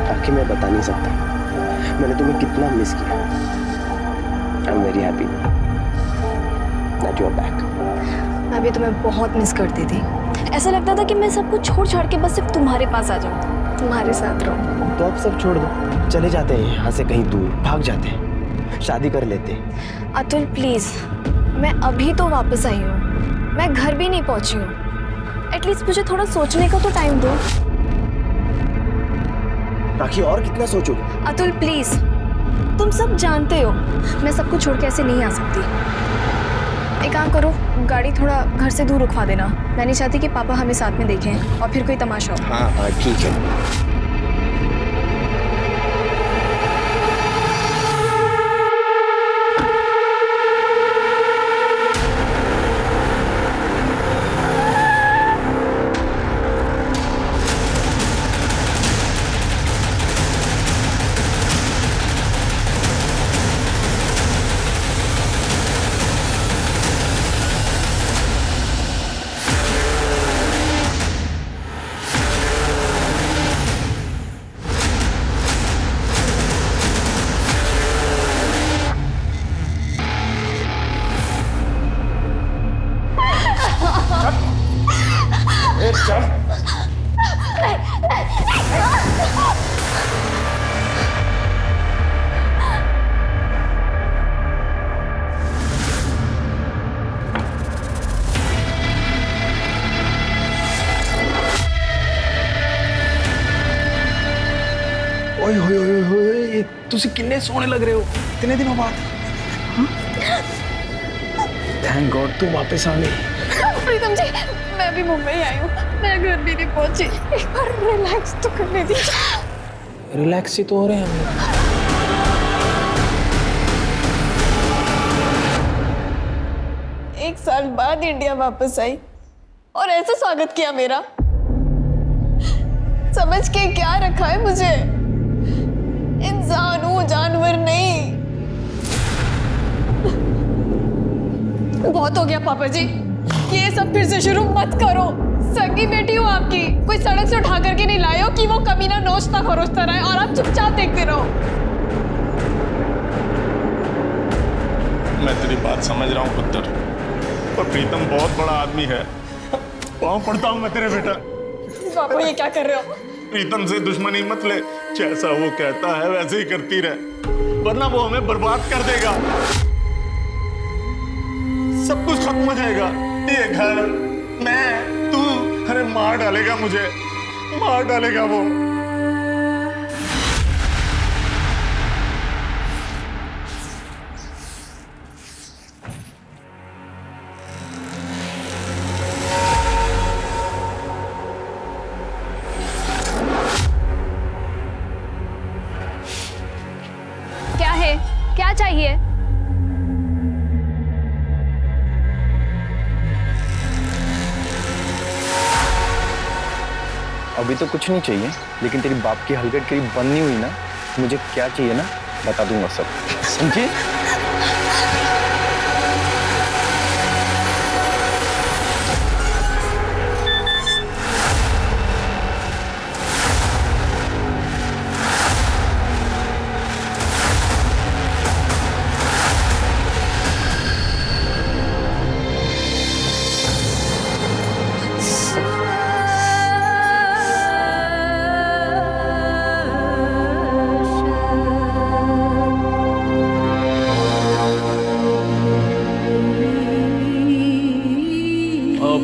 राखी मैं बता नहीं सकता मैंने तुम्हें कितना मिस किया। I am very happy that you are back. मैं भी तुम्हें बहुत मिस करती थी। ऐसा लगता था कि मैं सब कुछ छोड़ छाड़ के बस सिर्फ तुम्हारे पास आ जाऊं, तुम्हारे साथ रहूं। तो अब सब छोड़ दो, चले जाते हैं यहाँ से कहीं दूर, भाग जाते हैं, शादी कर लेते हैं। अतुल प्लीज, मैं अभी तो वापस आई हूँ, मैं घर भी नहीं पहुंची हूँ। एटलीस्ट मुझे थोड़ा सोचने का तो टाइम दो। राखी और कितना सोचोगे? अतुल प्लीज, तुम सब जानते हो मैं सब कुछ छोड़ के ऐसे नहीं आ सकती। एक काम करो, गाड़ी थोड़ा घर से दूर रुकवा देना। मैं नहीं चाहती कि पापा हमें साथ में देखें और फिर कोई तमाशा हो। हाँ हाँ ठीक है। ओए होए होए होए, तुसी किन्ने सोने लग रहे हो इतने दिनों बाद। थैंक गॉड तू वापस आ गई। प्रीतम जी, मैं भी मुंबई आई हूँ, मैं घर भी नहीं पहुंची। एक बार रिलैक्स तो करने दीजिए। रिलैक्स ही तो हो रहे हैं हम लोग। 1 साल बाद इंडिया वापस आई और ऐसे स्वागत किया मेरा। समझ के क्या रखा है मुझे? इंसान हूँ, जानवर नहीं। बहुत हो गया पापा जी, ये सब फिर से शुरू मत करो। सगी बेटी हूँ आपकी, कोई सड़क से उठा करके नहीं लाए हो कि वो कमीना नोचता खरोचता रहे और आप चुपचाप देखते रहो। मैं तेरी बात समझ रहा हूँ पुत्र, पर प्रीतम बहुत बड़ा आदमी है। पाँव पड़ता हूँ मैं तेरे बेटा। पापा ये क्या कर रहे हो? प्रीतम से दुश्मनी मत ले, जैसा वो कहता है वैसे ही करती रहे, वरना वो हमें बर्बाद कर देगा। सब कुछ खत्म हो जाएगा, ये घर, मैं, तू, अरे मार डालेगा मुझे, मार डालेगा वो। क्या है, क्या चाहिए? अभी तो कुछ नहीं चाहिए, लेकिन तेरी बाप की हलकट करीब बंद नहीं हुई ना, मुझे क्या चाहिए ना बता दूंगा सब, समझी?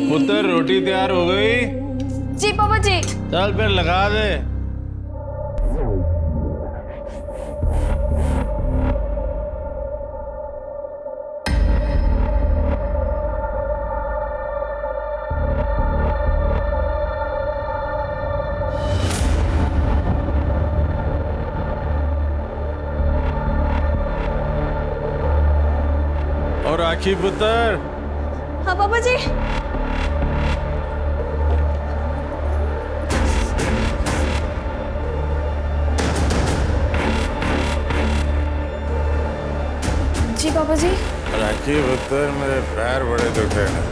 पुत्र रोटी तैयार हो गई? जी पापा जी। चल फिर लगा दे। और राखी पुत्र। हाँ पापा जी। जी पापा जी। राखी पुत्र, मेरे पैर बड़े दुखे हैं,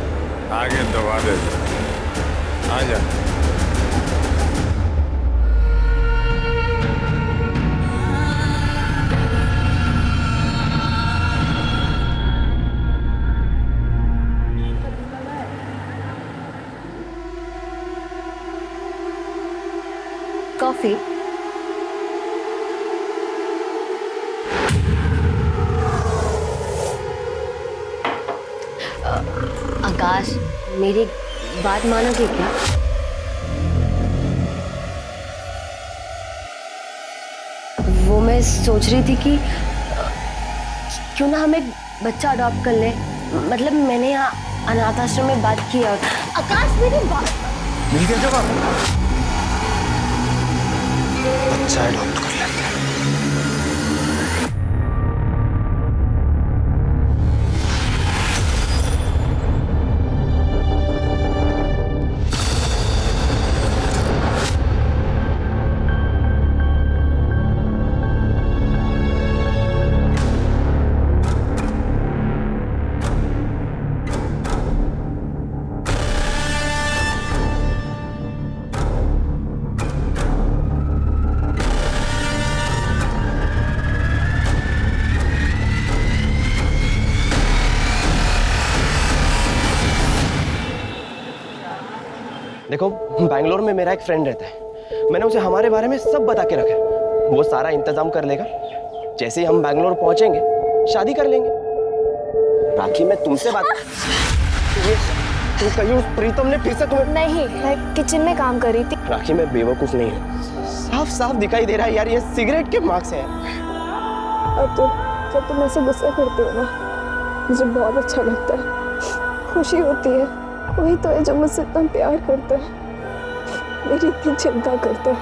आगे दबा दे। आ जा। कॉफी? आकाश, मेरी बात मानोगे क्या? वो मैं सोच रही थी कि क्यों ना हम एक बच्चा अडॉप्ट कर ले। मतलब मैंने यहाँ अनाथ आश्रम में बात की और आकाश मेरी बात मिल गया जवाब। बच्चा अडॉप्ट कर लेते हैं। देखो, बैंगलोर में मेरा एक फ्रेंड रहता है। मैंने उसे हमारे बारे में सब बता के रखा है। वो सारा इंतजाम कर लेगा। जैसे ही हम बैंगलोर पहुंचेंगे शादी कर लेंगे। राखी, मैं तुमसे बात ये तुम कहीं उस प्रीतम ने फिर से तुम्हें? नहीं, मैं किचन में काम कर रही थी। राखी, मैं बेवकूफ नहीं हूँ। साफ साफ दिखाई दे रहा है यार, ये सिगरेट के मार्क्स हैं। और तो जब तुम ऐसे गुस्सा करते हो ना, मुझे बहुत अच्छा लगता है, खुशी होती है। वही तो है जो मुझसे इतना प्यार करता है, मेरी इतनी चिंता करता है।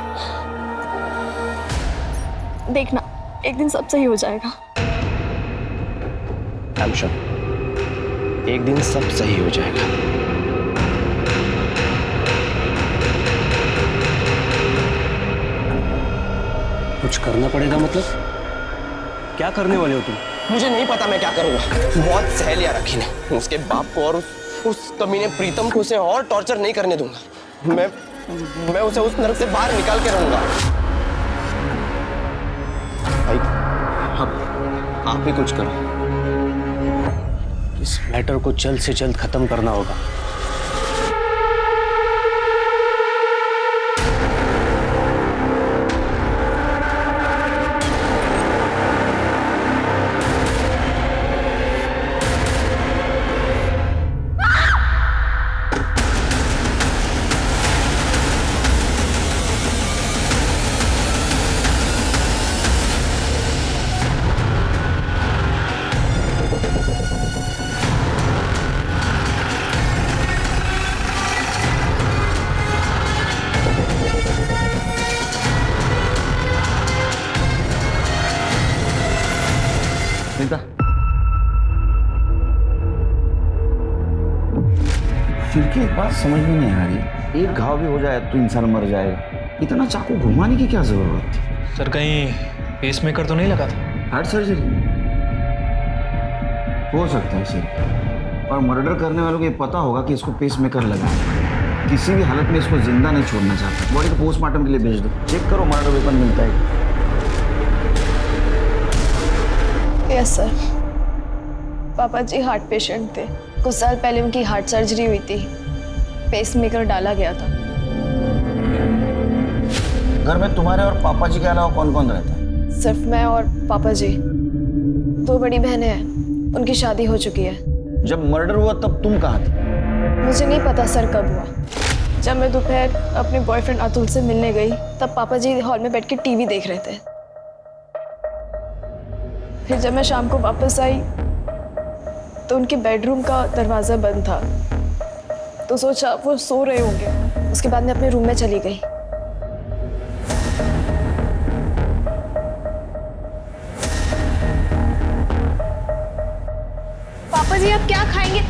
देखना, एक दिन सब सही हो जाएगा। आई एम श्योर, एक दिन सब सही हो जाएगा। कुछ करना पड़ेगा मतलब? क्या करने वाले हो तुम? मुझे नहीं पता मैं क्या करूंगा। बहुत सह लिया राखी ने। उसके बाप को और उस कमीने प्रीतम को उसे और टॉर्चर नहीं करने दूंगा। मैं उसे उस नरक से बाहर निकाल के रहूंगा। भाई, आप भी कुछ करो। इस मैटर को जल्द से जल्द खत्म करना होगा। फिर की एक बात समझ में नहीं आ रही, एक घाव भी हो जाए तो इंसान मर जाएगा। इतना चाकू घुमाने की क्या जरूरत थी? सर, कहीं पेसमेकर तो नहीं लगा था? हार्ट सर्जरी हो सकता है सर, और मर्डर करने वालों को ये पता होगा कि इसको पेसमेकर लगा है। किसी भी हालत में इसको जिंदा नहीं छोड़ना चाहता। बॉडी को पोस्टमार्टम के लिए भेज दो, चेक करो मर्डर वेपन मिलता है। यस सर, पापा जी हार्ट पेशेंट थे। कुछ साल पहले उनकी हार्ट सर्जरी हुई थी, पेसमेकर डाला गया था। घर में तुम्हारे और पापा जी के अलावा कौन कौन रहता है? सिर्फ मैं और पापा जी। 2 बड़ी बहनें हैं, उनकी शादी हो चुकी है। जब मर्डर हुआ तब तुम कहाँ थे? मुझे नहीं पता सर कब हुआ। जब मैं दोपहर अपने बॉयफ्रेंड अतुल से मिलने गई, तब पापा जी हॉल में बैठ के टीवी देख रहे थे। फिर जब मैं शाम को वापस आई तो उनके बेडरूम का दरवाज़ा बंद था, तो सोचा वो सो रहे होंगे। उसके बाद मैं अपने रूम में चली गई। पापा जी आप क्या खाएंगे?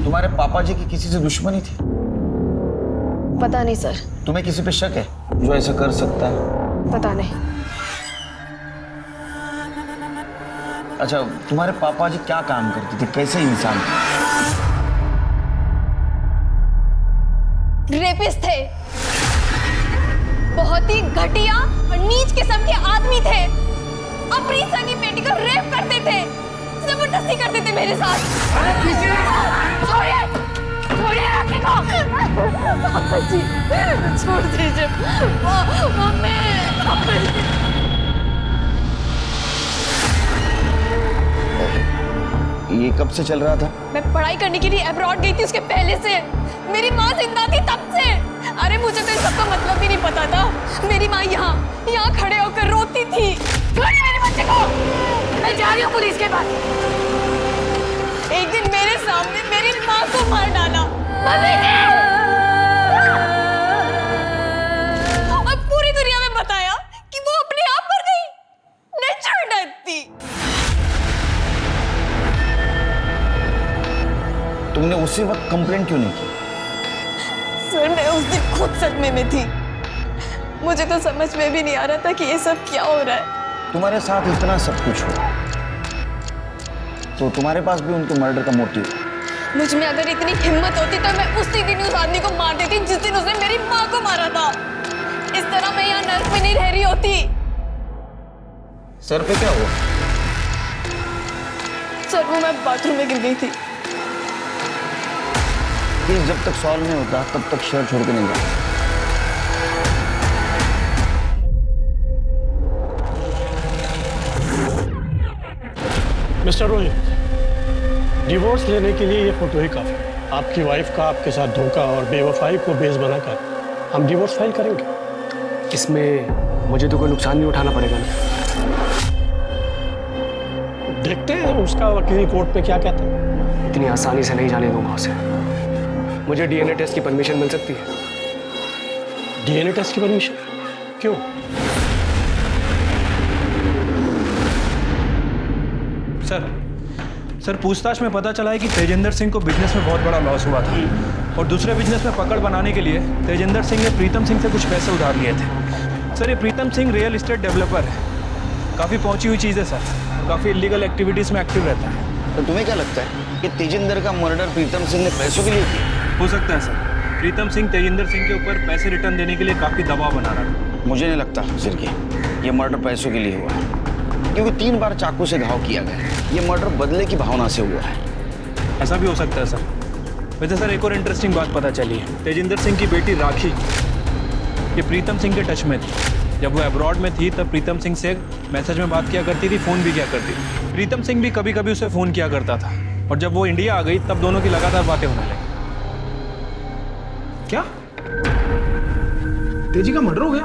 तुम्हारे पापा जी की किसी से दुश्मनी थी? पता नहीं सर। तुम्हें किसी पे शक है जो ऐसा कर सकता है? पता नहीं। अच्छा, तुम्हारे पापा जी क्या काम करते थे, कैसे इंसान थे? रेपिस्ट थे, बहुत ही घटिया और नीच किस्म के आदमी थे। अपनी सगी बेटी को रेप करते थे, जबरदस्ती करते थे मेरे साथ। छोड़िए, छोड़िए राखी को। पापा जी छोड़ दीजिए। मम्मी पापा जी। ये कब से चल रहा था? मैं पढ़ाई करने के लिए अब्रॉड गई थी उसके पहले से। मेरी माँ जिंदा थी तब से। अरे मुझे तो इन सबका मतलब भी नहीं पता था। मेरी माँ यहाँ खड़े होकर रोती थी। छोड़िए मेरे बच्चे को, मैं जा रही हूँ पुलिस के पास। एक दिन मेरे सामने मेरी माँ को मार डाला। मम्मी जी! और पूरी दुनिया में बताया कि वो अपने आप मर गई। नेचुरल डेथ थी। तुमने उसी वक्त कंप्लेंट क्यों नहीं की? सर मैं उस दिन खुद सदमे में थी। मुझे तो समझ में भी नहीं आ रहा था कि ये सब क्या हो रहा है। तुम्हारे साथ इतना सब कुछ हो तो तुम्हारे पास भी उनके मर्डर का मोटिव है। मुझ में अगर इतनी हिम्मत होती तो मैं उसी दिन उस आदमी को मार देती जिस दिन उसने मेरी माँ को मारा था। इस तरह मैं यहाँ नर्क में नहीं रह रही होती। सर पे क्या हुआ? सर वो मैं बाथरूम में गिर गई थी। केस जब तक सॉल्व नहीं होता तब तक शहर छोड़ के नहीं जाता। मिस्टर रोहित, डिवोर्स लेने के लिए ये फोटो ही काफी है। आपकी वाइफ का आपके साथ धोखा और बेवफाई को बेस बनाकर हम डिवोर्स फाइल करेंगे। इसमें मुझे तो कोई नुकसान नहीं उठाना पड़ेगा ना? देखते हैं उसका वकील कोर्ट में क्या कहता है। इतनी आसानी से नहीं जाने दूंगा उसे। मुझे डीएनए टेस्ट की परमिशन मिल सकती है? डीएनए टेस्ट की परमिशन? क्यों? सर पूछताछ में पता चला है कि तेजिंदर सिंह को बिजनेस में बहुत बड़ा लॉस हुआ था और दूसरे बिजनेस में पकड़ बनाने के लिए तेजिंदर सिंह ने प्रीतम सिंह से कुछ पैसे उधार लिए थे। सर ये Pritam Singh real estate developer है, काफ़ी पहुंची हुई चीज़ है सर, काफ़ी इलीगल एक्टिविटीज़ में एक्टिव रहता है। तो तुम्हें क्या लगता है कि तेजिंदर का मर्डर प्रीतम सिंह ने पैसों के लिए किया? हो सकता है सर, प्रीतम सिंह तेजिंदर सिंह के ऊपर पैसे रिटर्न देने के लिए काफ़ी दबाव बना रहा था। मुझे नहीं लगता सिर्फ ये मर्डर पैसों के लिए हुआ है, क्योंकि 3 बार चाकू से घाव किया गया है। ये मर्डर बदले की भावना से हुआ है। ऐसा भी हो सकता है सर। वैसे सर एक और इंटरेस्टिंग बात पता चली है, तेजिंदर सिंह की बेटी राखी ये प्रीतम सिंह के टच में थी। जब वो अब्रॉड में थी तब प्रीतम सिंह से मैसेज में बात किया करती थी, फ़ोन भी किया करती थी। प्रीतम सिंह भी कभी कभी उसे फ़ोन किया करता था और जब वो इंडिया आ गई तब दोनों की लगातार बातें होने लगी। क्या तेजी का मर्डर हो गया?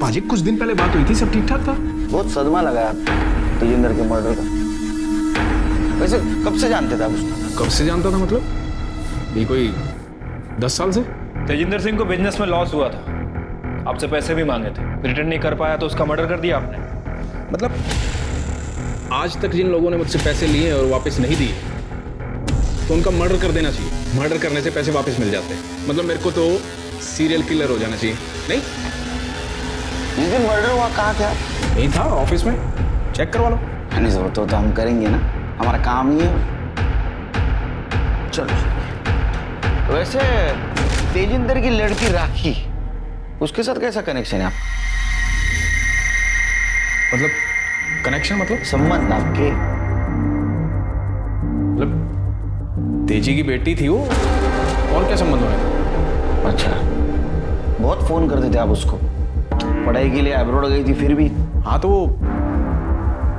पाजी कुछ दिन पहले बात हुई थी, सब ठीक ठाक था। बहुत सदमा लगा तेजिंदर के मर्डर का। वैसे कब से जानते थे आप उसको? कब से जानता था मतलब? ये कोई 10 साल से? तेजिंदर सिंह को बिजनेस में लॉस हुआ था, आपसे पैसे भी मांगे थे, रिटर्न नहीं कर पाया तो उसका मर्डर कर दिया आपने। मतलब आज तक जिन लोगों ने मुझसे पैसे लिए और वापस नहीं दिए तो उनका मर्डर कर देना चाहिए। मर्डर करने से पैसे वापस मिल जाते हैं। मतलब मेरे को तो सीरियल किलर हो जाना चाहिए। नहीं जिस दिन मर्डर हुआ कहाँ थे आप? नहीं था, ऑफिस में। चेक करवा लो। नहीं जरूरत हो तो हम करेंगे ना, हमारा काम ही है। चलो वैसे तेजिंदर की लड़की राखी, उसके साथ कैसा कनेक्शन है आप? मतलब कनेक्शन मतलब? संबंध आपके? मतलब तेजी की बेटी थी वो, और क्या संबंध होने का? अच्छा, बहुत फोन करते थे आप उसको? पढ़ाई के लिए अब्रॉड गई थी फिर भी? हाँ तो वो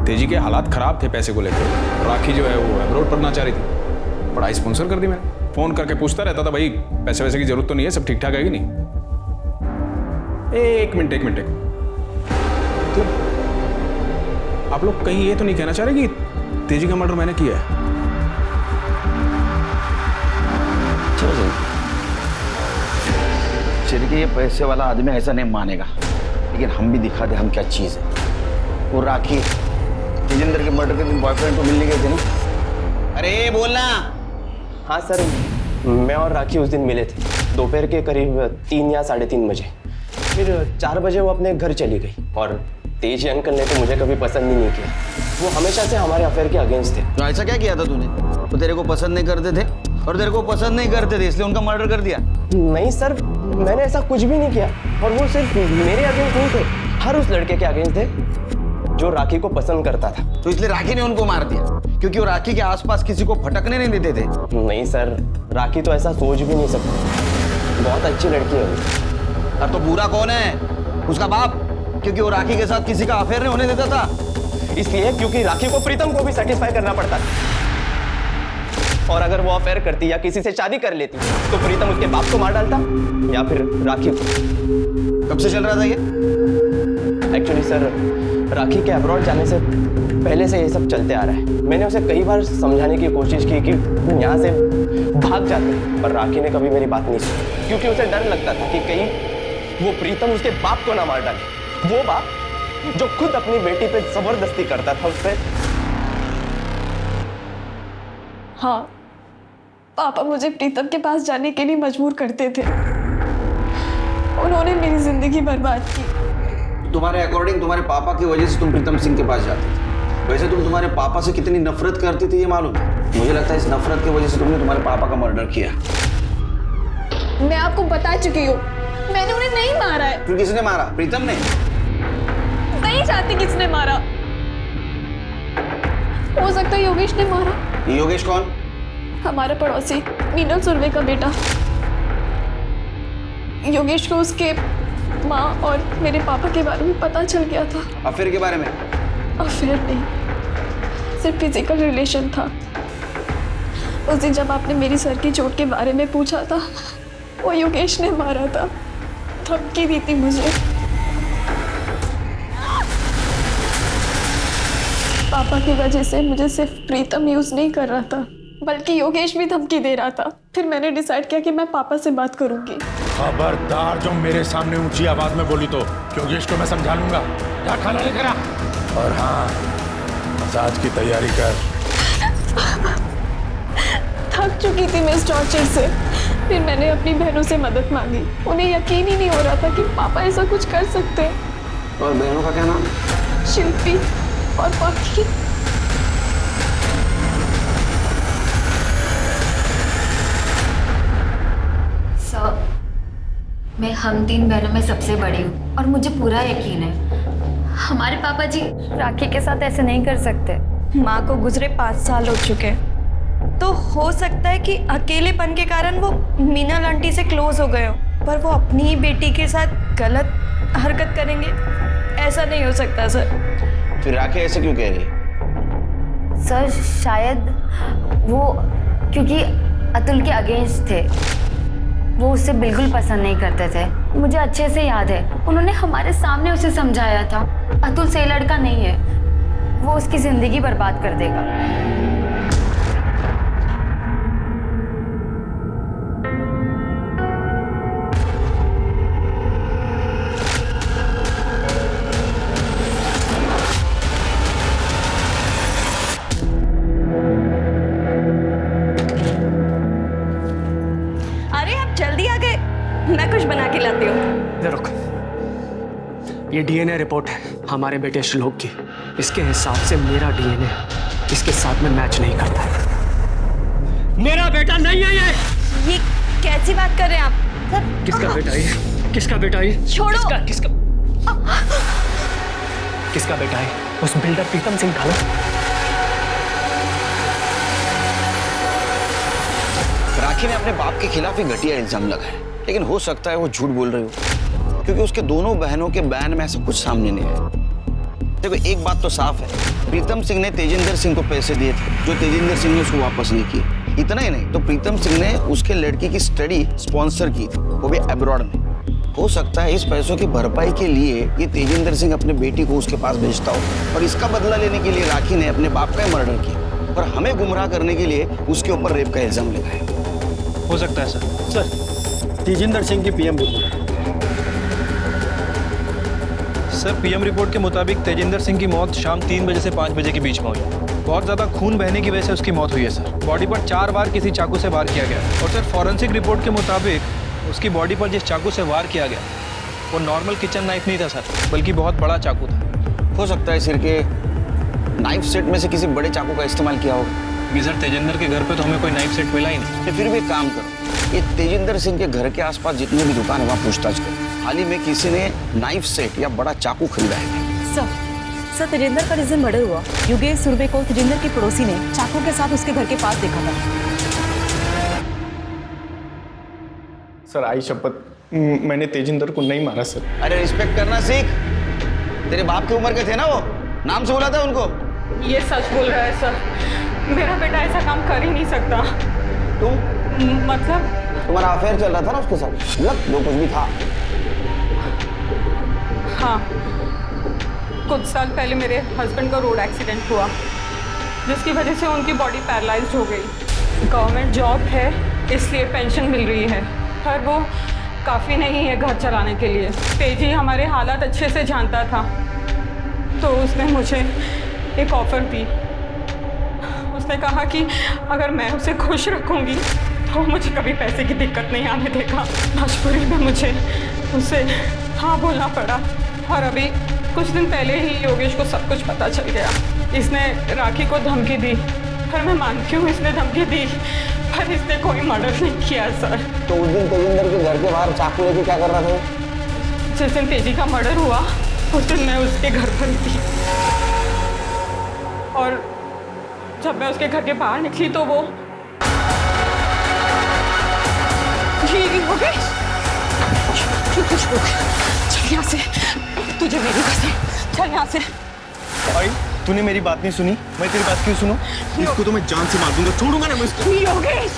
तेजी के हालात खराब थे पैसे को लेकर। राखी जो है वो अब्रॉड पढ़ना चाह रही थी, पढ़ाई स्पॉन्सर कर दी मैंने। फोन करके पूछता रहता था, भाई पैसे वैसे की जरूरत तो नहीं है, सब ठीक ठाक है कि नहीं? एक मिनट तो आप लोग कहीं ये तो नहीं कहना चाह रहे कि तेजी का मर्डर मैंने किया है? चलिए कि ये पैसे वाला आदमी ऐसा नहीं मानेगा, लेकिन हम भी दिखा दे हम क्या चीज है। वो राखी तेजिंदर के मर्डर के दिन बॉयफ्रेंड को मिलने गए थे ना? अरे बोलना। हाँ सर, मैं और राखी उस दिन मिले थे दोपहर के करीब 3 या 3:30 बजे। फिर 4 बजे वो अपने घर चली गई और तेजी अंकल ने तो मुझे कभी पसंद ही नहीं किया। वो हमेशा से हमारे अफेयर के अगेंस्ट थे। तो ऐसा क्या किया था तूने? वो तेरे को पसंद नहीं करते थे और तेरे को पसंद नहीं करते थे इसलिए उनका मर्डर कर दिया? नहीं सर, मैंने ऐसा कुछ भी नहीं किया और वो सिर्फ मेरे अगेंस्ट नहीं थे, हर उस लड़के के अगेंस्ट थे जो राखी को पसंद करता था। तो इसलिए राखी ने उनको मार दिया क्योंकि वो राखी के आसपास किसी को फटकने नहीं देते थे? नहीं सर, राखी तो ऐसा सोच भी नहीं सकती। बहुत अच्छी लड़की है वो। अब तो बुरा कौन है? उसका बाप, क्योंकि वो राखी के साथ किसी का अफेयर नहीं होने देता था। इसलिए क्योंकि राखी को प्रीतम को भी सेटिस्फाई करना पड़ता था। और अगर वो अफेयर करती या किसी से शादी कर लेती तो प्रीतम उसके बाप को मार डालता या फिर राखी को। कब से चल रहा था ये? एक्चुअली सर, राखी के अब्रॉड जाने से पहले से ये सब चलते आ रहा है। मैंने उसे कई बार समझाने की कोशिश की कि यहाँ से भाग जाते, पर राखी ने कभी मेरी बात नहीं सुनी, क्योंकि उसे डर लगता था कि कहीं वो प्रीतम उसके बाप को ना मार डाले। वो बाप जो खुद अपनी बेटी पे जबरदस्ती करता था उस पर। हाँ, पापा मुझे प्रीतम के पास जाने के लिए मजबूर करते थे। उन्होंने मेरी जिंदगी बर्बाद की। तुम्हारे अकॉर्डिंग तुम्हारे पापा की वजह से तुम प्रीतम सिंह के पास जाती थी। वैसे तुम तुम्हारे पापा से कितनी नफरत करती थी ये मालूम है? मुझे लगता है इस नफरत की वजह से तुमने तुम्हारे पापा का मर्डर किया। मैं आपको बता चुकी हूँ, मैंने उन्हें नहीं मारा है। फिर किसने मारा? प्रीतम ने? नहीं जानती किसने मारा। हो सकता है योगेश ने मारा। योगेश कौन? हमारा पड़ोसी, मीनल सुरवे का बेटा। योगेश को उसके माँ और मेरे पापा के बारे में पता चल गया था। अफेयर के बारे में? अफेयर नहीं, सिर्फ फिजिकल रिलेशन था। उस दिन जब आपने मेरी सर की चोट के बारे में पूछा था, वो योगेश ने मारा था। धमकी दी थी मुझे। पापा की वजह से मुझे सिर्फ प्रीतम यूज नहीं कर रहा था, बल्कि योगेश भी धमकी दे रहा था। फिर मैंने डिसाइड किया कि मैं पापा से बात करूंगी। खबरदार जो मेरे सामने ऊंची आवाज में बोली तो योगेश को मैं समझा लूंगा। जा खाना लेकर आ। और हाँ, मसाज की तैयारी कर। थक चुकी थी मैं इस टॉर्चर से। फिर मैंने अपनी बहनों से मदद मांगी। उन्हें यकीन ही नहीं हो रहा था कि पापा ऐसा कुछ कर सकते हैं। और बहनों का क्या नाम? शिल्पी और पाखी। सर, मैं हम 3 बहनों में सबसे बड़ी हूँ और मुझे पूरा यकीन है हमारे पापा जी राखी के साथ ऐसे नहीं कर सकते। माँ को गुजरे 5 साल हो चुके, तो हो सकता है कि अकेलेपन के कारण वो मीनल आंटी से क्लोज हो गए हो, पर वो अपनी ही बेटी के साथ गलत हरकत करेंगे, ऐसा नहीं हो सकता सर। फिर राखी ऐसे क्यों कह रही है? सर शायद वो क्योंकि अतुल के अगेंस्ट थे, वो उसे बिल्कुल पसंद नहीं करते थे। मुझे अच्छे से याद है, उन्होंने हमारे सामने उसे समझाया था अतुल से लड़का नहीं है, वो उसकी जिंदगी बर्बाद कर देगा। मैं कुछ बना के लाती हूँ। रुक, ये डीएनए रिपोर्ट है हमारे बेटे श्लोक की। इसके हिसाब से मेरा डीएनए इसके साथ में मैच नहीं करता है। मेरा बेटा नहीं है ये कैसी बात कर रहे हैं आप सर? किसका बेटा है? किसका बेटा है? छोड़ो। किसका बेटा है? उस बिल्डर प्रीतम सिंह का। राखी ने अपने बाप के खिलाफ ही घटिया इल्जाम लगाया, लेकिन हो सकता है वो झूठ बोल रही हो, क्योंकि उसके दोनों बहनों के बयान में ऐसा कुछ सामने नहीं आया। देखो एक बात तो साफ है, प्रीतम सिंह ने तेजिंदर सिंह को पैसे दिए थे जो तेजिंदर सिंह ने उसको वापस नहीं किए। इतना ही नहीं तो प्रीतम सिंह ने उसके लड़की की स्टडी स्पॉन्सर की थी, वो भी अब्रॉड में। हो सकता है इस पैसों की भरपाई के लिए ये तेजिंदर सिंह अपने बेटी को उसके पास भेजता हो और इसका बदला लेने के लिए राखी ने अपने बाप का मर्डर किया और हमें गुमराह करने के लिए उसके ऊपर रेप का इल्जाम लगाया। हो सकता है सर, तेजिंदर सिंह की PM report. Sir PM report के मुताबिक तेजिंदर सिंह की मौत शाम 3 बजे से 5 बजे के बीच में हुई। बहुत ज़्यादा खून बहने की वजह से उसकी मौत हुई है सर। बॉडी पर 4 बार किसी चाकू से वार किया गया और सर फॉरेंसिक रिपोर्ट के मुताबिक उसकी बॉडी पर जिस चाकू से वार किया गया वो नॉर्मल किचन नाइफ नहीं था सर, बल्कि बहुत बड़ा चाकू था। हो सकता है सिर के नाइफ सेट में से किसी बड़े चाकू का इस्तेमाल किया होगा। सर तेजिंदर के घर पे तो हमें कोई नाइफ सेट मिला ही नहीं। फिर भी एक काम करो, ये तेजिंदर सिंह के घर के आसपास जितने भी दुकान है वहाँ पूछताछ करो। हाल ही में किसी ने नाइफ सेट या बड़ा चाकू खरीदा है। सर तेजिंदर का जिस दिन मर्डर हुआ, योगेश सुरवे को तेजिंदर की पड़ोसी ने चाकू के साथ उसके घर के पास देखा था। सर आई शपथ मैंने तेजिंदर को नहीं मारा सर। अरे रिस्पेक्ट करना सीख। तेरे बाप की उम्र के थे ना वो, नाम से बुलाता उनको। ये सच बोल रहा है सर, मेरा बेटा ऐसा काम कर ही नहीं सकता। तुम मतलब तुम्हारा अफेयर चल रहा था ना उसके साथ, मतलब जो कुछ भी था। हाँ, कुछ साल पहले मेरे हस्बैंड का रोड एक्सीडेंट हुआ, जिसकी वजह से उनकी बॉडी पैरालाइज्ड हो गई। गवर्नमेंट जॉब है इसलिए पेंशन मिल रही है, पर वो काफ़ी नहीं है घर चलाने के लिए। तेजी हमारे हालात अच्छे से जानता था, तो उसने मुझे एक ऑफ़र दी। उसने कहा कि अगर मैं उसे खुश रखूँगी तो मुझे कभी पैसे की दिक्कत नहीं आने देगा। मजबूरी में मुझे उसे हाँ बोलना पड़ा, और अभी कुछ दिन पहले ही योगेश को सब कुछ पता चल गया। इसने राखी को धमकी दी, पर मैं मानती हूँ इसने धमकी दी, पर इसने कोई मर्डर नहीं किया सर। तो उस दिन तेजिंदर के घर के बाहर चाकू लेके क्या कर रहा था? जिस दिन तेजी का मर्डर हुआ उस दिन मैं उसके घर पर थी, और जब मैं उसके घर के बाहर निकली तो वो योगेश, चल यहाँ से, तुझे मेरी कसम, चल यहाँ से। भाई तूने मेरी बात नहीं सुनी, मैं तेरी बात क्यों सुनूं? इसको तो मैं जान से मार दूंगा, छोड़ूंगा ना मैं इसको। योगेश,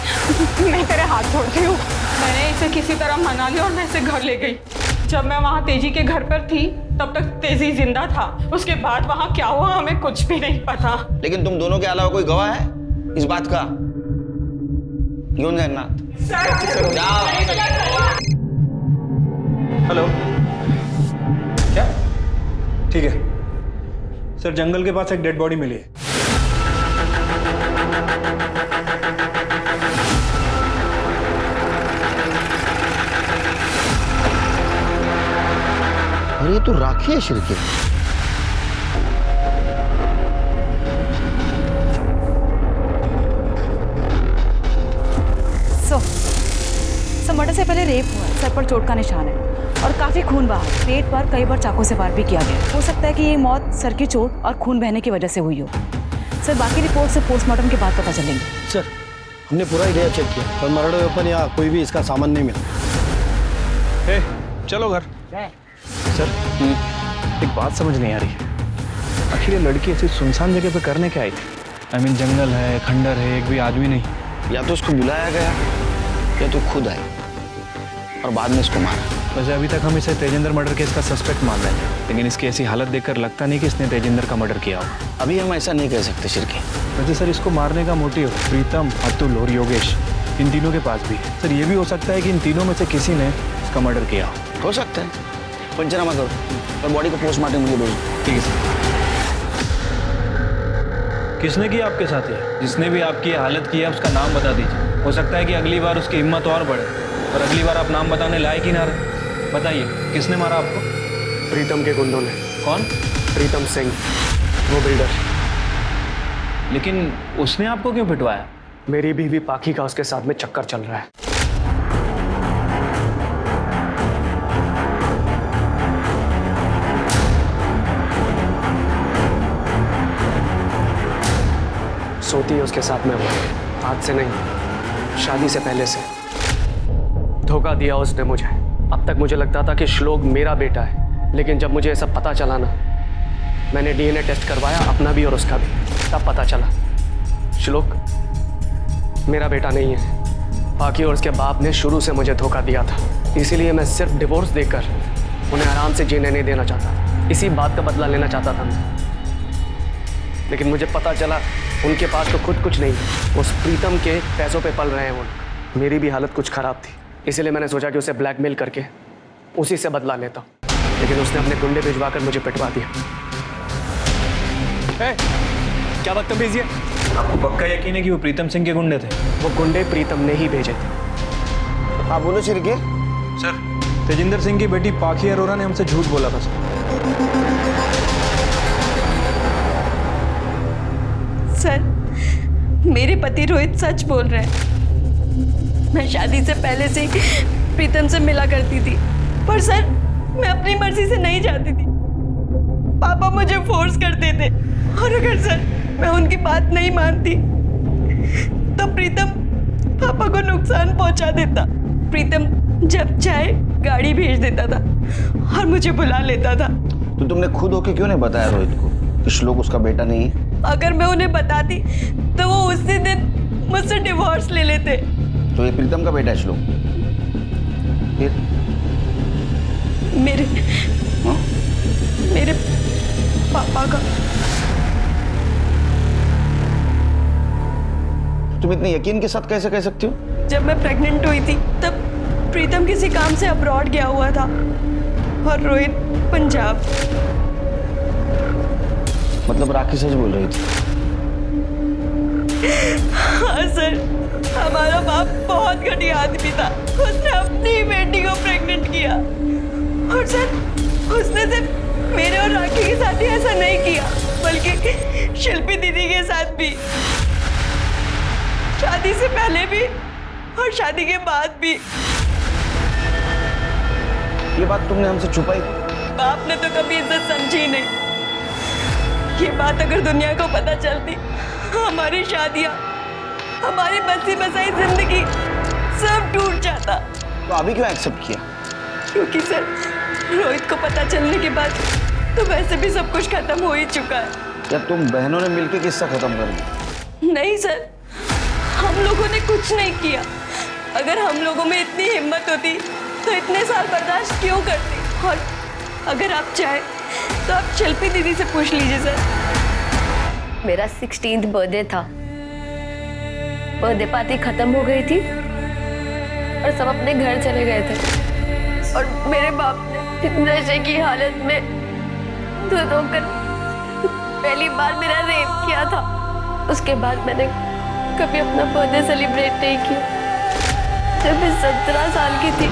मैं तेरे हाथ छोड़ती हूँ। मैंने इसे किसी तरह मना लिया और मैं इसे घर ले गई। जब मैं वहाँ तेजी के घर पर थी तब तक तेजी जिंदा था, उसके बाद वहाँ क्या हुआ हमें कुछ भी नहीं पता। लेकिन तुम दोनों के अलावा कोई गवाह है इस बात का? क्यों जगन्नाथ? हेलो, क्या? ठीक है सर, जंगल के पास एक डेड बॉडी मिली है। अरे ये तो राखी है शिरके। सो मर्डर से पहले रेप हुआ है, सर पर चोट का निशान है और काफी खून बहा है। पेट पर कई बार चाकू से वार भी किया गया। हो सकता है कि ये मौत सर की चोट और खून बहने की वजह से हुई हो। सर बाकी रिपोर्ट से पोस्टमार्टम के बाद पता चलेंगे। सर हमने पूरा एरिया चेक किया पर मर्डर वेपन या कोई भी इसका सामान नहीं मिला। चलो घर। सर एक बात समझ नहीं आ रही है, आखिर ये लड़की ऐसी सुनसान जगह पे करने क्या आई थी? आई मीन जंगल है, खंडर है, एक भी आदमी नहीं। या तो उसको बुलाया गया या तो खुद आई और बाद में इसको मारा। वैसे अभी तक हम इसे तेजिंदर मर्डर केस का सस्पेक्ट मान रहे हैं, लेकिन इसकी ऐसी हालत देखकर लगता नहीं कि इसने तेजिंदर का मर्डर किया हो। अभी हम ऐसा नहीं कह सकते शिरके। वैसे सर इसको मारने का मोटिव प्रीतम, अतुल और योगेश, इन तीनों के पास भी है। सर ये भी हो सकता है कि इन तीनों में से किसी ने इसका मर्डर किया हो सकता है। पंचनामा करो और बॉडी को पोस्टमार्टम के लिए भेजो। ठीक है सर। किसने किया आपके साथ ये? जिसने भी आपकी हालत की है उसका नाम बता दीजिए। हो सकता है कि अगली बार उसकी हिम्मत और बढ़े, और अगली बार आप नाम बताने लायक ही ना रहे। बताइए किसने मारा आपको? प्रीतम के गुंडों ने। कौन? प्रीतम सिंह, वो बिल्डर। लेकिन उसने आपको क्यों पिटवाया? मेरी बीवी पाखी का उसके साथ में चक्कर चल रहा है। सोती है उसके साथ में वो, आज से नहीं, शादी से पहले से। धोखा दिया उसने मुझे। अब तक मुझे लगता था कि श्लोक मेरा बेटा है, लेकिन जब मुझे ये सब पता चला ना, मैंने डीएनए टेस्ट करवाया, अपना भी और उसका भी, तब पता चला श्लोक मेरा बेटा नहीं है। बाकी और उसके बाप ने शुरू से मुझे धोखा दिया था, इसीलिए मैं सिर्फ डिवोर्स देकर उन्हें आराम से जीने नहीं देना चाहता था। इसी बात का बदला लेना चाहता था मैं। लेकिन मुझे पता चला उनके पास तो खुद कुछ नहीं, उस प्रीतम के पैसों पे पल रहे हैं वो लोग। मेरी भी हालत कुछ खराब थी, इसीलिए मैंने सोचा कि उसे ब्लैकमेल करके उसी से बदला लेता हूँ, लेकिन उसने अपने गुंडे भिजवा कर मुझे पिटवा दिया। क्या बदतमीजी है? आपको पक्का यकीन है कि वो प्रीतम सिंह के गुंडे थे? वो गुंडे प्रीतम ने ही भेजे थे। आप बोलो शिरके। सर तेजिंदर सिंह की बेटी पाखी अरोरा ने हमसे झूठ बोला था सर। मेरे पति रोहित सच बोल रहे हैं। मैं शादी से पहले से ही प्रीतम से मिला करती थी, पर सर मैं अपनी मर्जी से नहीं चाहती थी। पापा मुझे फोर्स करते थे, और अगर सर मैं उनकी बात नहीं मानती तो प्रीतम पापा को नुकसान पहुंचा देता। प्रीतम जब चाहे गाड़ी भेज देता था और मुझे बुला लेता था। तो तुमने खुद होके क्यों नहीं बताया रोहित को कि श्लोक उसका बेटा नहीं है? अगर मैं उन्हें बताती तो वो उसी दिन मुझसे डिवोर्स ले लेते। तो ये प्रीतम का बेटा है श्लोक? फिर मेरे पापा का। तुम इतने यकीन के साथ कैसे कह सकती हो? जब मैं प्रेग्नेंट हुई थी तब प्रीतम किसी काम से अब्रॉड गया हुआ था और रोहित पंजाब। मतलब राखी सच बोल रही थी? हाँ सर, हमारा बाप बहुत घटिया आदमी था। उसने अपनी ही बेटी को प्रेग्नेंट किया और सर उसने सिर्फ मेरे और राखी के साथ ही ऐसा नहीं किया बल्कि शिल्पी दीदी के साथ भी, शादी से पहले भी और शादी के बाद भी। ये बात तुमने हमसे छुपाई? बाप ने तो कभी इज्जत समझी नहीं। ये बात अगर दुनिया को पता चलती, हमारी शादियां, हमारी बसी बसाई जिंदगी सब टूट जाता। तो अभी क्यों एक्सेप्ट किया? क्योंकि सर रोहित को पता चलने के बाद तो वैसे भी सब कुछ खत्म हो ही चुका है। या तुम बहनों ने मिलकर किस्सा खत्म कर दिया? नहीं सर, हम लोगों ने कुछ नहीं किया। अगर हम लोगों में इतनी हिम्मत होती तो इतने साल बर्दाश्त क्यों करते? और अगर आप चाहें तो आप शिल्पी दीदी से पूछ लीजिए सर। मेरा 16th बर्थडे था। बर्थडे पार्टी खत्म हो गई थी और सब अपने घर चले गए थे और मेरे बाप ने नशे की हालत में दूध होकर पहली बार मेरा रेप किया था। उसके बाद मैंने कभी अपना बर्थडे सेलिब्रेट नहीं किया। जब मैं 17 साल की थी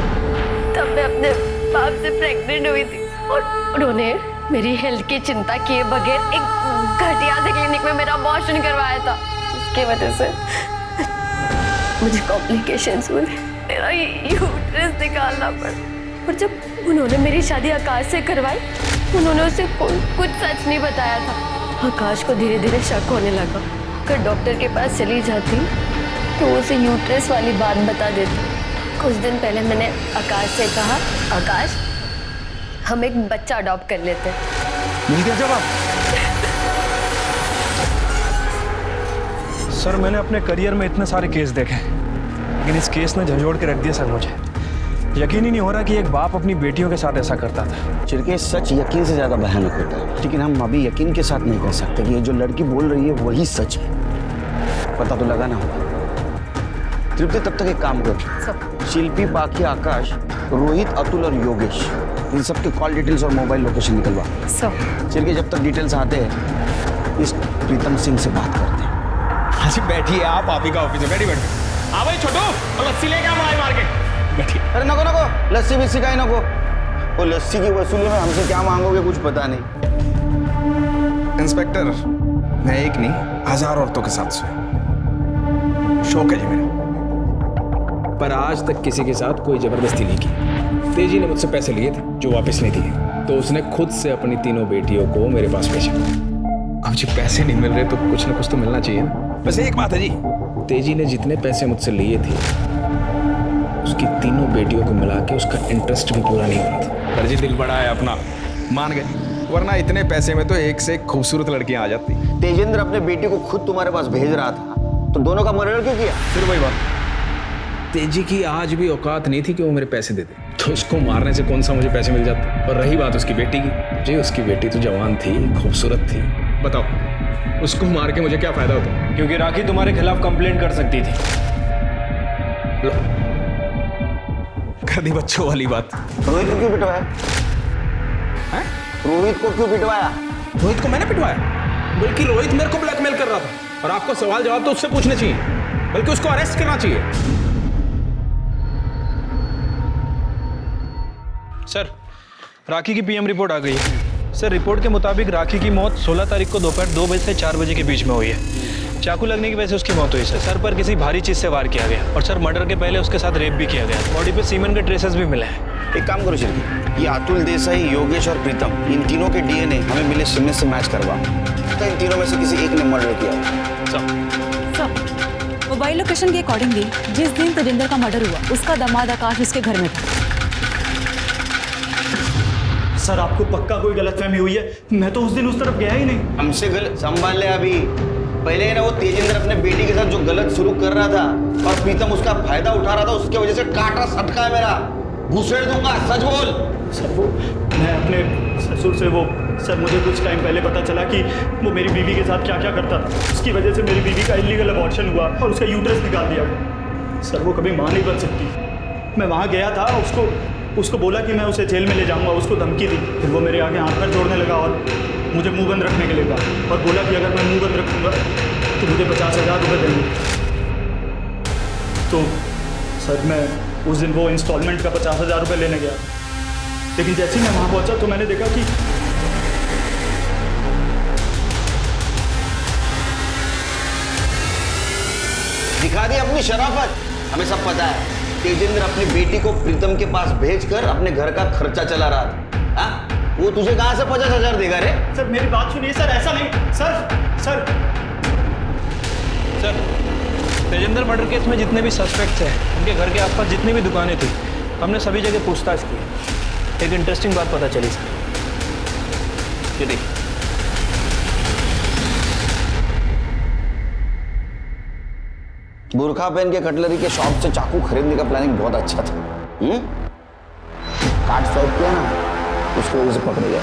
तब मैं अपने बाप से प्रेग्नेंट हुई थी और उन्होंने मेरी हेल्थ की चिंता किए बगैर एक घटिया से क्लिनिक में मेरा अबॉर्शन करवाया था। उसके वजह से मुझे कॉम्प्लिकेशंस हुए, मेरा यूट्रस निकालना पड़ा। और जब उन्होंने मेरी शादी आकाश से करवाई, उन्होंने उसे कुछ सच नहीं बताया था। आकाश को धीरे धीरे शक होने लगा। अगर डॉक्टर के पास चली जाती तो उसे यूट्रस वाली बात बता देती। कुछ दिन पहले मैंने आकाश से कहा, आकाश हम एक बच्चा अडॉप्ट कर लेते हैं। मिल गया जवाब? सर मैंने अपने करियर में इतने सारे केस देखे लेकिन इस केस ने झंझोड़ के रख दिया सर। मुझे यकीन ही नहीं हो रहा कि एक बाप अपनी बेटियों के साथ ऐसा करता था। चिरके सच यकीन से ज्यादा भयानक होता है, लेकिन हम अभी यकीन के साथ नहीं कह सकते कि ये जो लड़की बोल रही है वही सच है। पता तो लगा ना होगा। तृप्ति तब तक एक काम कर, शिल्पी, बाकी, आकाश, रोहित, अतुल और योगेश, इन सब के कॉल डिटेल्स और मोबाइल लोकेशन निकलवा। चिरके जब तक डिटेल्स आते हैं इस प्रीतम सिंह से बात करते हैं। अच्छा बैठिए आप ही का ऑफिस है, बैठिए। हाँ भाई छोटू, और लस्सी लेके आओ मलाई मार के। बैठिए। अरे नको नको, लस्सी भी सिखाई नको। वो लस्सी की वसूली में हमसे क्या मांगोगे कुछ पता नहीं। इंस्पेक्टर, मैं एक नहीं 1000 औरतों के साथ सोया, शौक है जी मेरा, पर आज तक किसी के साथ कोई जबरदस्ती नहीं की। तेजी ने मुझसे पैसे लिए थे जो वापस नहीं दिए, तो उसने खुद से अपनी तीनों बेटियों को मेरे पास भेजा। अब जी पैसे नहीं मिल रहे तो कुछ ना कुछ तो मिलना चाहिए ना। बस एक बात है जी, तेजी ने जितने पैसे मुझसे लिए थे उसकी तीनों बेटियों को मिला के उसका इंटरेस्ट भी पूरा नहीं हुआ था। पर जी दिल बड़ा है अपना, मान गए, वरना इतने पैसे में तो एक से एक खूबसूरत लड़कियां आ जाती। तेजेंद्र अपने बेटी को खुद तुम्हारे पास भेज रहा था तो दोनों का मर्डर क्यों किया? फिर वही बात, तेजी की आज भी औकात नहीं थी कि वो मेरे पैसे दे दे, तो उसको मारने से कौन सा मुझे पैसे मिल जाते। और रही बात उसकी बेटी की, जी उसकी बेटी तो जवान थी, खूबसूरत थी, बताओ उसको मार के मुझे क्या फायदा होता? क्योंकि राखी तुम्हारे खिलाफ कंप्लेंट कर सकती थी। लो कर दी बच्चों वाली बात। रोहित को क्यों पिटवाया? रोहित को क्यों पिटवाया? रोहित को मैंने पिटवाया? बल्कि रोहित मेरे को ब्लैकमेल कर रहा था और आपको सवाल जवाब तो उससे पूछने चाहिए, बल्कि उसको अरेस्ट करना चाहिए। सर राखी की पीएम रिपोर्ट आ गई है। सर रिपोर्ट के मुताबिक राखी की मौत 16 तारीख को दोपहर 2 बजे से 4 बजे के बीच में हुई है। चाकू लगने की वजह से उसकी मौत हुई सर। सर पर किसी भारी चीज से वार किया गया और सर मर्डर के पहले उसके साथ रेप भी किया गया। बॉडी पे सीमेंट के ट्रेसेस भी मिले हैं। एक काम करो शिल्पी, ये अतुल देसाई, योगेश और प्रीतम, इन तीनों के डीएनए हमें मिले सिग्नेचर से मैच करवा। तो इन तीनों में से किसी एक ने मर्डर किया। वो मोबाइल लोकेशन के अकॉर्डिंगली जिस दिन तेजिंदर का मर्डर हुआ उसका दामाद आकाश उसके घर में था। सर आपको पक्का कोई गलतफहमी हुई है, मैं तो उस दिन उस तरफ गया ही नहीं। हमसे गलत संभाल ले अभी। पहले ना वो तेजिंदर अपने बेटी के साथ जो गलत शुरू कर रहा था और प्रीतम उसका फायदा उठा रहा था, उसकी वजह से काटा सटका है मेरा। घुसेड़ दूंगा, सच बोल। सर वो मैं अपने ससुर से सर मुझे कुछ टाइम पहले पता चला कि वो मेरी बीवी के साथ क्या क्या करता था। उसकी वजह से मेरी बीवी का इलीगल अबॉर्शन हुआ और उसका यूट्रस निकाल दिया गया। सर वो कभी मां नहीं बन सकती। मैं वहाँ गया था, उसको बोला कि मैं उसे जेल में ले जाऊंगा, उसको धमकी दी। फिर वो मेरे आगे हाथ पैर जोड़ने लगा और मुझे मुंह बंद रखने के लिए कहा और बोला कि अगर मैं मुंह बंद रखूंगा तो मुझे 50,000 रुपये देंगे। तो सर मैं उस दिन वो इंस्टॉलमेंट का 50,000 रुपये लेने गया, लेकिन जैसे ही मैं वहाँ पहुँचा तो मैंने देखा कि दिखा दी अपनी शराफत। हमें सब पता है तेजिंदर अपनी बेटी को प्रीतम के पास भेजकर अपने घर का खर्चा चला रहा था। हाँ? वो तुझे कहाँ से 50,000 देगा रे? सर मेरी बात सुनिए सर, ऐसा नहीं। सर तेजिंदर मर्डर केस में जितने भी सस्पेक्ट्स हैं, उनके घर के आसपास जितनी भी दुकानें थी, हमने सभी जगह पूछताछ की। एक इंटरेस्टिंग बात पता चली सर। ये देखिए, बुरखा पहन के कटलरी के शॉप से चाकू खरीदने का प्लानिंग बहुत अच्छा था। कार्ड स्वाइप किया ना, उसको वजह से पकड़ गया।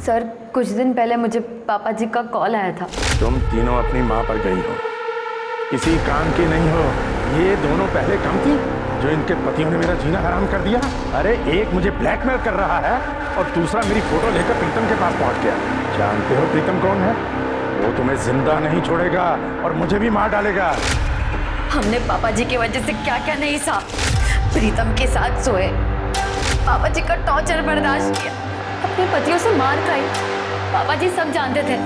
सर कुछ दिन पहले मुझे पापा जी का कॉल आया था। तुम तीनों अपनी माँ पर गई हो, किसी काम की नहीं हो। ये दोनों पहले कम थी जो इनके पतियों ने मेरा जीना हराम कर दिया। अरे एक मुझे ब्लैकमेल कर रहा है और दूसरा मेरी फोटो लेकर प्रीतम के पास पहुंच गया। जानते हो प्रीतम कौन है? वो तुम्हें जिंदा नहीं छोड़ेगा और मुझे भी मार डालेगा। हमने पापा जी की वजह से क्या क्या नहीं सहा। प्रीतम के साथ सोए, पापा जी का टॉर्चर बर्दाश्त किया, अपने पतियों से मार खाई। पापा जी सब जानते थे।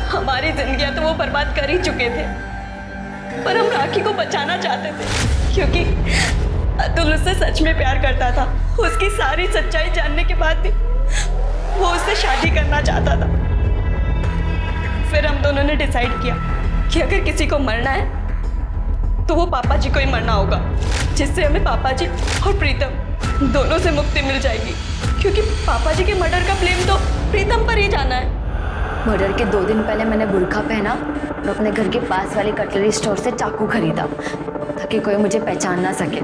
हमारी जिंदगियां तो वो बर्बाद कर ही चुके थे, पर हम राखी को बचाना चाहते थे क्योंकि अतुल उससे सच में प्यार करता था। उसकी सारी सच्चाई जानने के बाद भी वो उससे शादी करना चाहता था। फिर हम दोनों ने डिसाइड किया कि अगर किसी को मरना है तो वो पापा जी को ही मरना होगा, जिससे हमें पापा जी और प्रीतम दोनों से मुक्ति मिल जाएगी। क्योंकि पापा जी के मर्डर का ब्लेम तो प्रीतम पर ही जाना है। मर्डर के 2 दिन पहले मैंने बुर्का पहना और अपने घर के पास वाली कटलरी स्टोर से चाकू खरीदा ताकि कोई मुझे पहचान ना सके।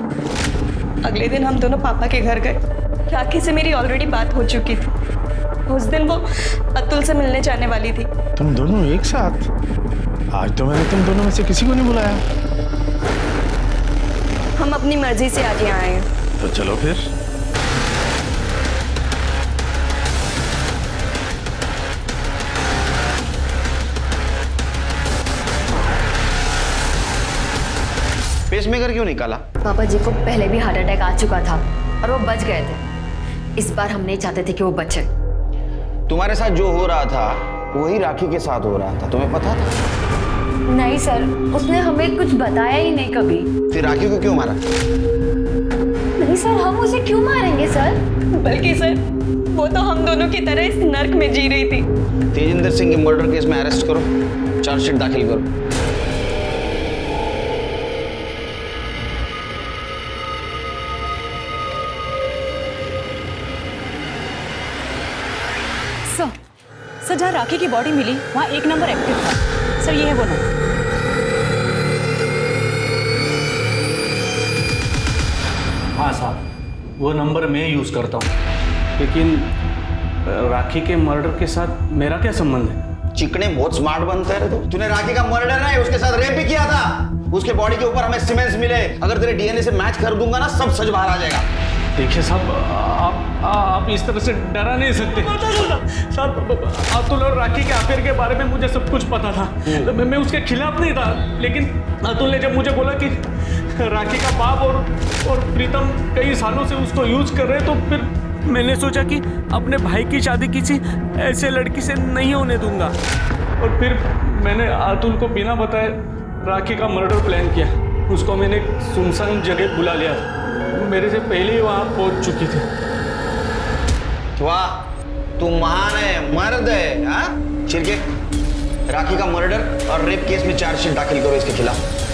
अगले दिन हम दोनों पापा के घर गए। राखी से मेरी ऑलरेडी बात हो चुकी थी। उस दिन वो अतुल से मिलने जाने वाली थी। तुम दोनों एक साथ? आज तो मैंने तुम दोनों में से किसी को नहीं बुलाया। हम अपनी मर्जी से आज यहाँ आए हैं। तो चलो फिर। पेसमेकर क्यों निकाला? पापा जी को पहले भी हार्ट अटैक आ चुका था और वो बच गए थे। इस बार हम नहीं चाहते थे कि वो बचे। तुम्हारे साथ जो हो रहा था वही राखी के साथ हो रहा था, तुम्हें पता था? नहीं सर, उसने हमें कुछ बताया ही नहीं कभी। फिर राखी को क्यों मारा? नहीं सर, हम उसे क्यों मारेंगे सर? बल्कि सर वो तो हम दोनों की तरह इस नर्क में जी रही थी। तेजिंदर सिंह के मर्डर केस में अरेस्ट करो, चार्जशीट दाखिल करो। सर जहाँ राखी की बॉडी मिली वहाँ एक नंबर एक्टिव था। सर ये है वो नंबर। हाँ साहब, वो नंबर मैं यूज़ करता हूँ, लेकिन राखी के मर्डर के साथ मेरा क्या संबंध है? चिकने बहुत स्मार्ट बनता है तो। तूने राखी का मर्डर नहीं, उसके साथ रेप भी किया था। उसके बॉडी के ऊपर हमें सीमेंट्स मिले। अगर तेरे डीएनए से मैच कर दूंगा ना, सब सच बाहर आ जाएगा। देखिए साहब, आप इस तरह से डरा नहीं सकते। साहब अतुल और राखी के अफेयर के बारे में मुझे सब कुछ पता था। मैं उसके खिलाफ नहीं था, लेकिन अतुल ने जब मुझे बोला कि राखी का बाप और प्रीतम कई सालों से उसको यूज कर रहे हैं, तो फिर मैंने सोचा कि अपने भाई की शादी किसी ऐसे लड़की से नहीं होने दूंगा। और फिर मैंने अतुल को बिना बताए राखी का मर्डर प्लान किया। उसको मैंने एक सुनसान जगह बुला लिया था, मेरे से पहले ही वहाँ पहुँच चुकी थी। वाह, तू महान है, मर्द है। हाँ, चिरके राखी का मर्डर और रेप केस में चार्जशीट दाखिल करो इसके खिलाफ।